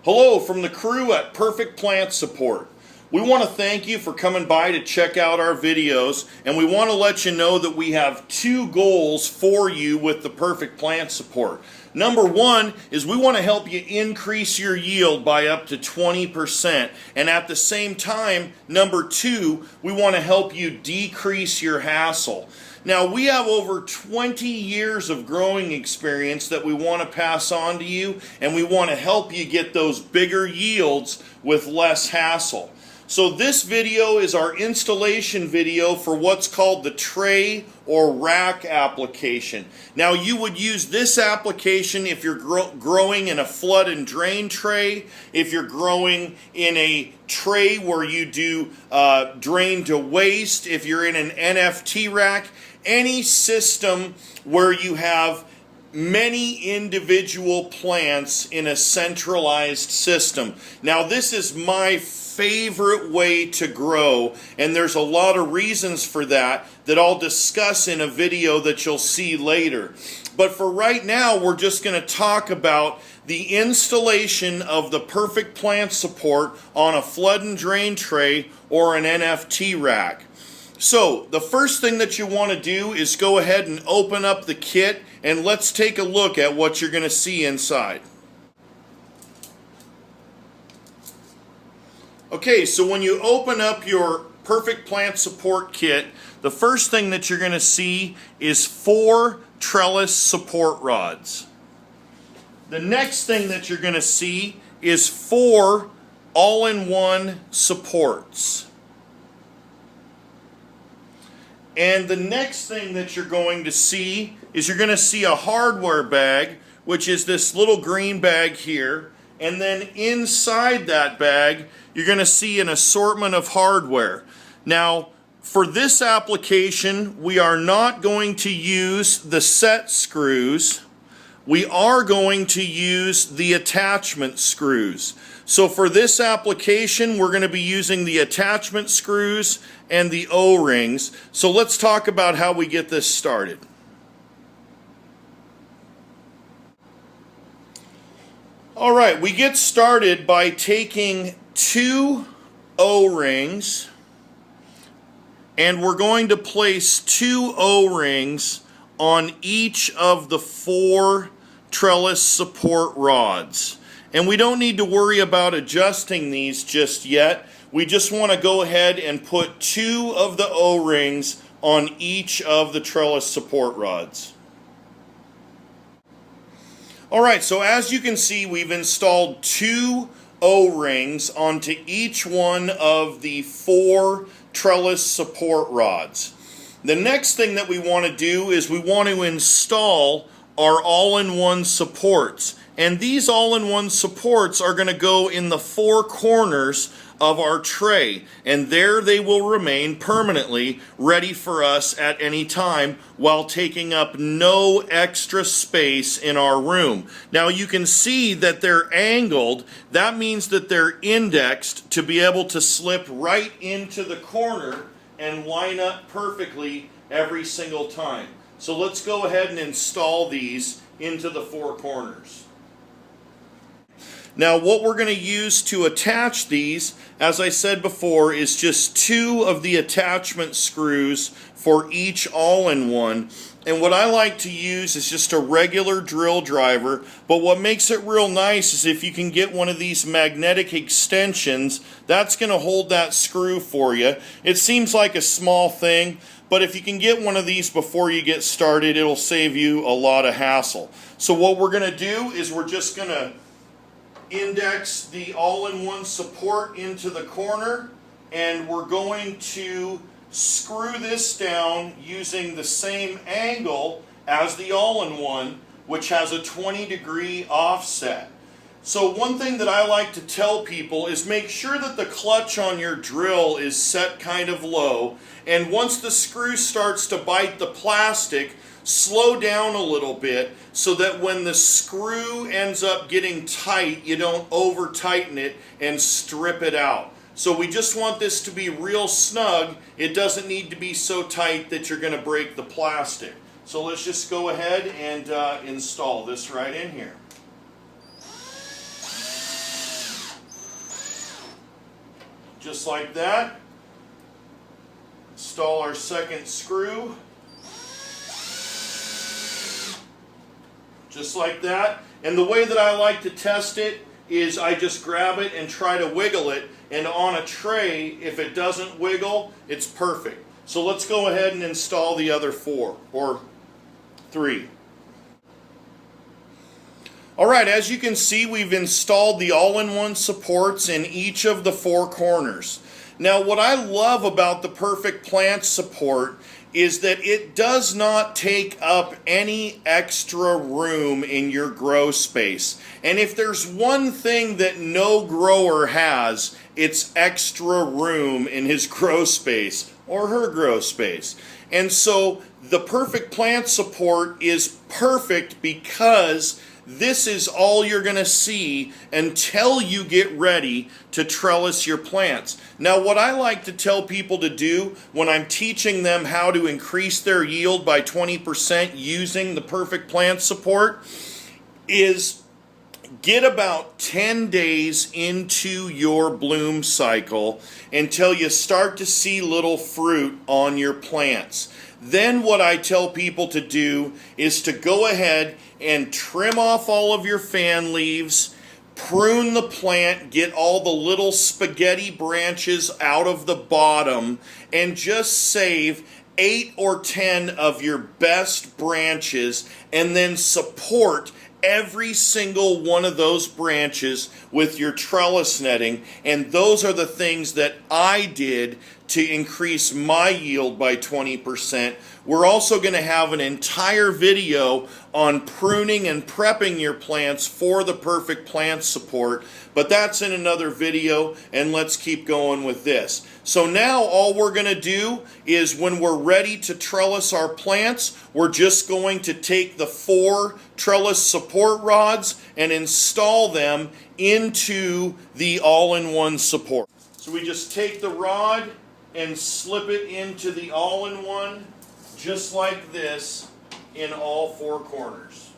Hello from the crew at Perfect Plant Support. We want to thank you for coming by to check out our videos, and we want to let you know that we have two goals for you with the Perfect Plant Support. Number one is we want to help you increase your yield by up to 20%, and at the same time, number two, we want to help you decrease your hassle. Now, we have over 20 years of growing experience that we want to pass on to you, and we want to help you get those bigger yields with less hassle. So this video is our installation video for what's called the tray or rack application. Now, you would use this application if you're growing in a flood and drain tray, if you're growing in a tray where you do drain to waste, if you're in an NFT rack, any system where you have many individual plants in a centralized system. Now, this is my favorite way to grow, and there's a lot of reasons for that I'll discuss in a video that you'll see later. But for right now, we're just going to talk about the installation of the Perfect Plant Support on a flood and drain tray or an NFT rack. So, the first thing that you want to do is go ahead and open up the kit, and let's take a look at what you're going to see inside. Okay, so when you open up your Perfect Plant Support kit, the first thing that you're going to see is 4 trellis support rods. The next thing that you're going to see is 4 all-in-one supports. And the next thing that you're going to see is you're going to see a hardware bag, which is this little green bag here. And then inside that bag, you're going to see an assortment of hardware. Now, for this application, we are not going to use the set screws. We are going to use the attachment screws. So for this application, we're going to be using the attachment screws and the O-rings. So let's talk about how we get this started. All right, we get started by taking 2 O-rings, and we're going to place 2 O-rings on each of the 4 trellis support rods. And we don't need to worry about adjusting these just yet. We just want to go ahead and put 2 of the O-rings on each of the trellis support rods. Alright, so as you can see, we've installed 2 O-rings onto each one of the 4 trellis support rods. The next thing that we want to do is we want to install our all-in-one supports. And these all-in-one supports are going to go in the 4 corners of our tray, and there they will remain permanently ready for us at any time while taking up no extra space in our room. Now you can see that they're angled. That means that they're indexed to be able to slip right into the corner and line up perfectly every single time. So let's go ahead and install these into the 4 corners. Now what we're going to use to attach these, as I said before, is just 2 of the attachment screws for each all-in-one. And what I like to use is just a regular drill driver, but what makes it real nice is if you can get one of these magnetic extensions, that's going to hold that screw for you. It seems like a small thing, but if you can get one of these before you get started, it'll save you a lot of hassle. So what we're going to do is we're just going to index the all-in-one support into the corner, and we're going to screw this down using the same angle as the all-in-one, which has a 20-degree offset. So one thing that I like to tell people is make sure that the clutch on your drill is set kind of low, and once the screw starts to bite the plastic, slow down a little bit so that when the screw ends up getting tight, you don't over tighten it and strip it out. So we just want this to be real snug. It doesn't need to be so tight that you're going to break the plastic. So let's just go ahead and install this right in here. just like that. Install our second screw, just like that. And the way that I like to test it is I just grab it and try to wiggle it, and on a tray, if it doesn't wiggle, it's perfect. So let's go ahead and install the other 4 or 3. Alright, as you can see, we've installed the all-in-one supports in each of the 4 corners. Now, what I love about the Perfect Plant support is that it does not take up any extra room in your grow space. And if there's one thing that no grower has, it's extra room in his grow space or her grow space. And so the Perfect Plant support is perfect because this is all you're going to see until you get ready to trellis your plants. Now, what I like to tell people to do when I'm teaching them how to increase their yield by 20% using the Perfect Plant support is get about 10 days into your bloom cycle until you start to see little fruit on your plants. Then what I tell people to do is to go ahead and trim off all of your fan leaves, prune the plant, get all the little spaghetti branches out of the bottom, and just save 8 or 10 of your best branches, and then support every single one of those branches with your trellis netting. And those are the things that I did to increase my yield by 20%. We're also going to have an entire video on pruning and prepping your plants for the Perfect Plant support, but that's in another video, and let's keep going with this. So now all we're going to do is when we're ready to trellis our plants, we're just going to take the 4 trellis support rods and install them into the all-in-one support. So we just take the rod and slip it into the all-in-one just like this in all 4 corners.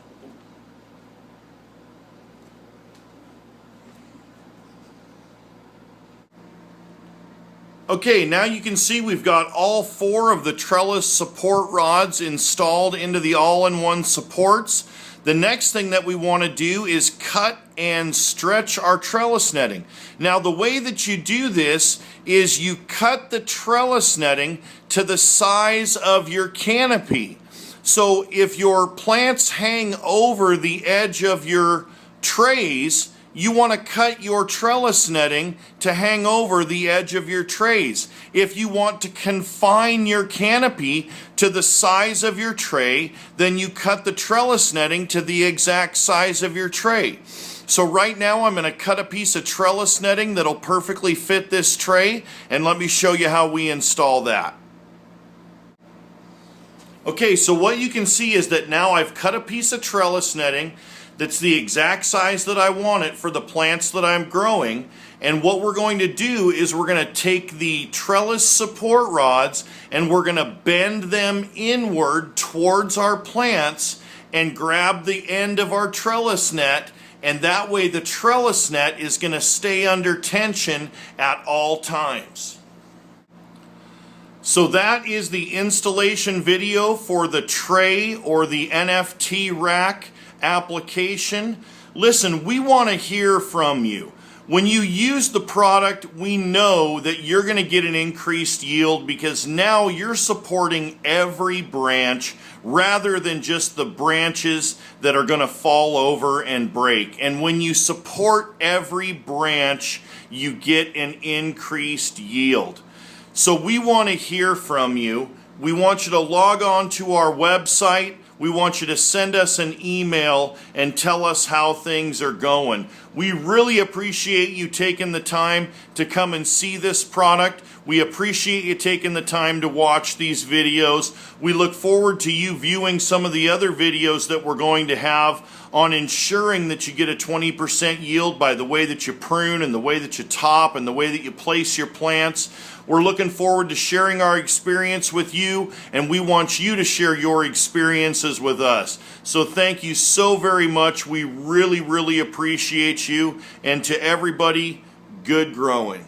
Okay, now you can see we've got all 4 of the trellis support rods installed into the all-in-one supports. The next thing that we want to do is cut and stretch our trellis netting. Now, the way that you do this is you cut the trellis netting to the size of your canopy. So if your plants hang over the edge of your trays, you want to cut your trellis netting to hang over the edge of your trays. If you want to confine your canopy to the size of your tray, then you cut the trellis netting to the exact size of your tray. So right now I'm going to cut a piece of trellis netting that'll perfectly fit this tray, and let me show you how we install that. Okay, so what you can see is that now I've cut a piece of trellis netting that's the exact size that I want it for the plants that I'm growing. And what we're going to do is we're going to take the trellis support rods and we're going to bend them inward towards our plants and grab the end of our trellis net, and that way the trellis net is going to stay under tension at all times. So that is the installation video for the tray or the NFT rack application. Listen, we want to hear from you. When you use the product, we know that you're going to get an increased yield because now you're supporting every branch rather than just the branches that are going to fall over and break. And when you support every branch, you get an increased yield. So we want to hear from you. We want you to log on to our website. We want you to send us an email and tell us how things are going. We really appreciate you taking the time to come and see this product. We appreciate you taking the time to watch these videos. We look forward to you viewing some of the other videos that we're going to have on ensuring that you get a 20% yield by the way that you prune and the way that you top and the way that you place your plants. We're looking forward to sharing our experience with you, and we want you to share your experiences with us. So thank you so very much. We really, really appreciate you. And to everybody, good growing.